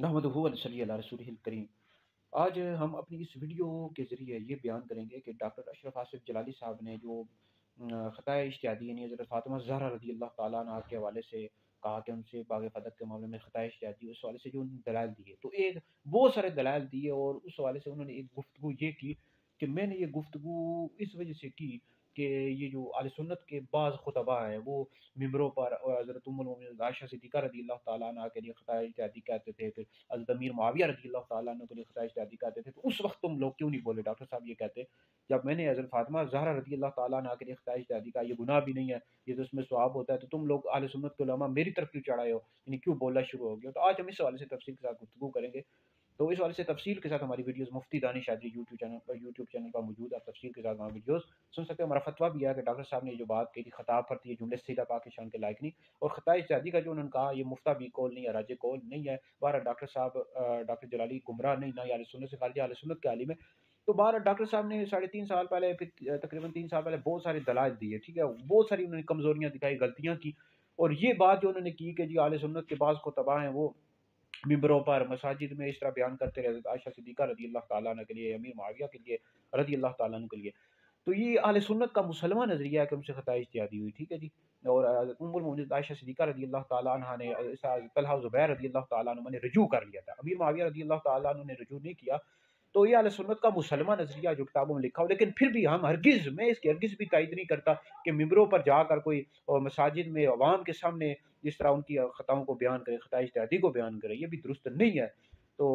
نحمدہ ونصلی علی رسولہ الکریم۔ آج ہم اپنی اس ویڈیو کے ذریعے یہ بیان کریں گے کہ ڈاکٹر اشرف آصف جلالی صاحب نے جو خطائے اجتہادی یعنی حضرت فاطمہ زہرا رضی اللہ تعالیٰ عنہا کے حوالے سے کہا کہ ان سے باغ فدق کے معاملے میں خطائے اجتہادی، اس حوالے سے جو انہوں نے دلائل دیے، تو ایک بہت سارے دلائل دیے، اور اس حوالے سے انہوں نے ایک گفتگو یہ کی کہ میں نے یہ گفتگو اس وجہ سے کی کہ یہ جو اہل سنت کے بعض خطباء ہیں وہ ممبروں پر حضرت ام المؤمنین عائشہ صدیقہ رضی اللہ تعالیٰ عنہ کے لیے خطائے اجتہادی کہتے تھے، پھر حضرت امیر معاویہ رضی اللہ تعالیٰ عنہ کے لیے خطائے اجتہادی کہتے تھے، تو اس وقت تم لوگ کیوں نہیں بولے ڈاکٹر صاحب یہ کہتے جب میں نے حضرت فاطمہ زہرا رضی اللہ تعالیٰ عنہ کے لیے خطائے اجتہادی کا یہ گناہ بھی نہیں ہے، یہ تو اس میں ثواب ہوتا ہے، تو تم لوگ اہل سنت کے علماء میری طرف کیوں چڑھائے ہو، یعنی کیوں بولنا شروع ہو گیا؟ تو آج ہم اس حوالے سے تفصیل کے ساتھ گفتگو کریں گے۔ تو اس حوالے سے تفصیل کے ساتھ ہماری ویڈیوز مفتی دانش شادری یوٹیوب چینل پر موجود ہے، آپ تفصیل کے ساتھ ہماری ویڈیوز سن سکتے ہیں۔ ہمارا فتویٰ بھی ہے کہ ڈاکٹر صاحب نے جو بات کی تھی خطاب پر تھی، یہ جملے سیدھا پاکستان کے لائق نہیں، اور خطۂ اجتہادی کا جو انہوں نے کہا یہ مفتہ بھی کول نہیں ہے، راجے کول نہیں ہے۔ بہرحال ڈاکٹر صاحب ڈاکٹر جلالی گمراہ نہیں، نہ اہل سنت سے خارج، اہل سنت کے عالم ہے۔ تو بہرحال ڈاکٹر صاحب نے 3.5 سال پہلے، پھر تقریباً 3 سال پہلے بہت سارے دلائل دیے، ٹھیک ہے، بہت ساری انہوں نے کمزوریاں دکھائی، غلطیاں کی، اور یہ بات جو انہوں نے کی کہ جی اہل سنت کے بعض خطباء ہیں وہ ممبروں پر مساجد میں اس طرح بیان کرتے رہے، عائشہ صدیقہ رضی اللہ تعالیٰ عنہ کے لیے، امیر معاویہ کے لیے رضی اللہ تعالیٰ عنہ کے لیے، تو یہ اہل سنت کا مسلمہ نظریہ ہے کہ ان سے خطائے اجتہادی ہوئی، ٹھیک ہے جی۔ اور ام المؤمنین عائشہ صدیقہ رضی اللہ تعالیٰ عنہ نے طلحہ و زبیر رضی اللہ تعالیٰ عنہ نے رجوع کر لیا تھا، امیر معاویہ رضی اللہ تعالیٰ عنہ نے رجوع نہیں کیا، تو یہ اہل سنت کا مسلمہ نظریہ جو کتابوں میں لکھا ہو، لیکن پھر بھی ہم ہرگز، میں اس کی ہرگز بھی تائید نہیں کرتا کہ ممبروں پر جا کر کوئی اور مساجد میں عوام کے سامنے جس طرح ان کی خطاؤں کو بیان کرے، خطائے اجتہادی کو بیان کرے، یہ بھی درست نہیں ہے۔ تو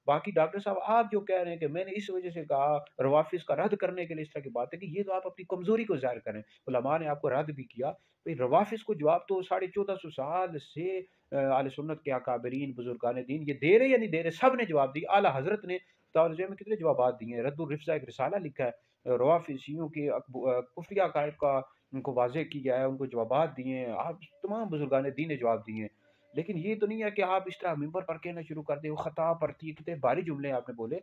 باقی ڈاکٹر صاحب آپ جو کہہ رہے ہیں کہ میں نے اس وجہ سے کہا روافظ کا رد کرنے کے لیے اس طرح کی بات ہے، کہ یہ تو آپ اپنی کمزوری کو ظاہر کریں، علماء نے آپ کو رد بھی کیا، بھئی روافظ کو جواب تو 1450 سال سے اہل سنت کے اکابرین بزرگان دین یہ دے رہے یا نہیں دے رہے، سب نے جواب دی۔ اعلیٰ حضرت نے میں کتنے جوابات دیے ہیں، رد الرفضہ ایک رسالہ لکھا ہے، روافظیوں کے کفریہ عقائد کا ان کو واضح کیا ہے، ان کو جوابات دیے ہیں، آپ تمام بزرگان دین نے جواب دیے ہیں، لیکن یہ تو نہیں ہے کہ آپ اس طرح ممبر پر کہنا شروع کر دیں وہ خطا پرتی ہے، کتنے باری جملے آپ نے بولے،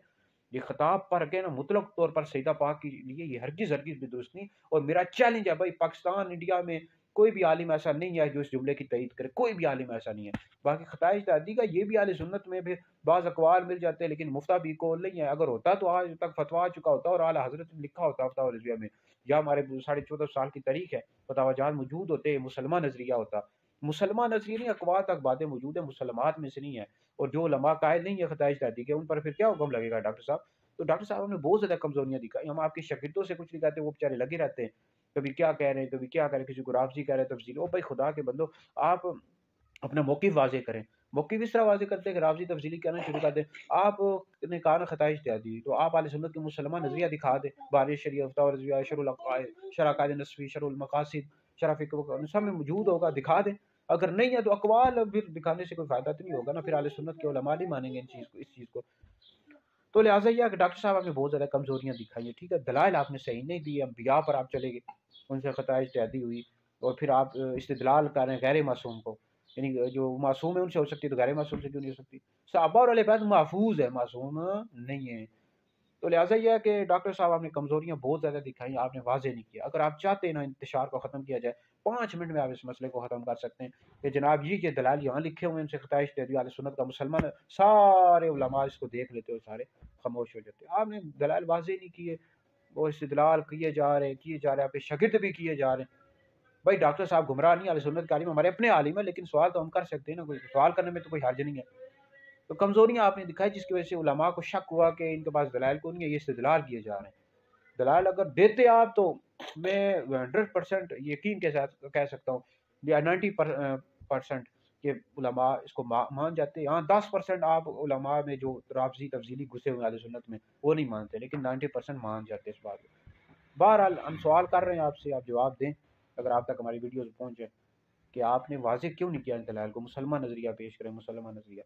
یہ خطاب پر کہنا مطلق طور پر سیدہ پاک کے لیے یہ ہرگز بھی درست نہیں، اور میرا چیلنج ہے بھائی پاکستان انڈیا میں کوئی بھی عالم ایسا نہیں ہے جو اس جملے کی تائید کرے، کوئی بھی عالم ایسا نہیں ہے۔ باقی خطائے اجتہادی کا یہ بھی اہل سنت میں بھی بعض اقوال مل جاتے ہیں، لیکن مفتہ بھی کول نہیں ہے، اگر ہوتا تو آج تک فتویٰ آ چکا ہوتا اور اعلیٰ حضرت نے لکھا ہوتا فتاوی رضویہ میں، یا ہمارے 14.5 سال کی تاریخ ہے فتاوی جات موجود ہوتے، مسلمہ نظریہ ہوتا، مسلمہ نظریہ نہیں، اقوال تک باتیں موجود ہیں، مسلمات میں سے نہیں ہے، اور جو علماء قائل نہیں ہے خطائے اجتہادی کے ان پر پھر کیا حکم لگے گا ڈاکٹر صاحب؟ تو ڈاکٹر صاحب نے بہت زیادہ کمزوریاں دکھائی، ہم آپ کے شاگردوں سے کچھ نہیں کہتے، وہ بیچارے لگے رہتے ہیں، کبھی کیا کہہ رہے ہیں، کبھی کیا کہہ رہے ہیں، کسی کو رافضی کہہ رہے ہیں تفضیلی، او بھائی خدا کے بندو، آپ اپنا موقف واضح کریں، موقف اس طرح واضح کرتے ہیں کہ رافضی تفضیلی کہنا شروع کر دیں، آپ نے کہا نا خطائے اجتہادی، تو آپ اہل سنت کے مسلمہ نظریہ دکھا دیں، باری شریعہ فتاوی رضویہ، شرح العقائد، شرح عقائد نسوی، شرح المقاصد، شرح فقہ سب میں موجود ہوگا، دکھا دیں، اگر نہیں ہے تو اقوال پھر دکھانے سے کوئی فائدہ تو نہیں ہوگا نا، پھر اہل سنت کے علماء نہیں مانیں گے اس چیز کو، تو لہٰذا یہ کہ ڈاکٹر صاحب آپ نے بہت زیادہ کمزوریاں دکھائی ہیں، ٹھیک ہے، دلائل آپ نے صحیح نہیں دیے، انبیاء پر آپ چلے گئے، ان سے خطائے اجتہادی ہوئی، اور پھر آپ استدلال کر رہے ہیں غیر معصوم کو، یعنی جو معصوم ہے ان سے ہو سکتی ہے تو غیر معصوم سے کیوں نہیں ہو سکتی؟ صحابہ اور اہل بیت محفوظ ہے، معصوم نہیں ہے۔ تو لہٰذا یہ ہے کہ ڈاکٹر صاحب آپ نے کمزوریاں بہت زیادہ دکھائی، آپ نے واضح نہیں کیا۔ اگر آپ چاہتے ہیں نا انتشار کو ختم کیا جائے، 5 منٹ میں آپ اس مسئلے کو ختم کر سکتے ہیں کہ جناب یہ دلائل یہاں لکھے ہوئے ہیں، ان سے خطائے اجتہادی اہل سنت کا مسلمان سارے علماء اس کو دیکھ لیتے ہو، سارے خاموش ہو جاتے ہیں۔ آپ نے دلائل واضح نہیں کیے، وہ استدلال کیے جا رہے ہیں، آپ کے شاگرد بھی کیے جا رہے ہیں۔ بھائی ڈاکٹر صاحب گمراہ نہیں، اہل سنت کے عالم ہمارے اپنے عالم ہیں، لیکن سوال تو ہم کر سکتے ہیں نا، کوئی سوال کرنے میں تو کوئی حرج نہیں ہے۔ تو کمزوریاں آپ نے دکھائی جس کی وجہ سے علماء کو شک ہوا کہ ان کے پاس دلائل کو نہیں ہے، یہ استدلال کیے جا رہے ہیں۔ دلائل اگر دیتے آپ تو میں 100% یقین کے ساتھ کہہ سکتا ہوں یا 90% کہ علماء اس کو مان جاتے ہیں۔ ہاں 10% آپ علماء میں جو رافضی تفضیلی گھسے ہوئے اہل سنت میں وہ نہیں مانتے، لیکن 90% مان جاتے اس بات کو۔ بہرحال ہم سوال کر رہے ہیں آپ سے، آپ جواب دیں اگر آپ تک ہماری ویڈیوز پہنچے کہ آپ نے واضح کیوں نہیں کیا ان دلائل کو، مسلمہ نظریہ پیش کریں، مسلمہ نظریہ۔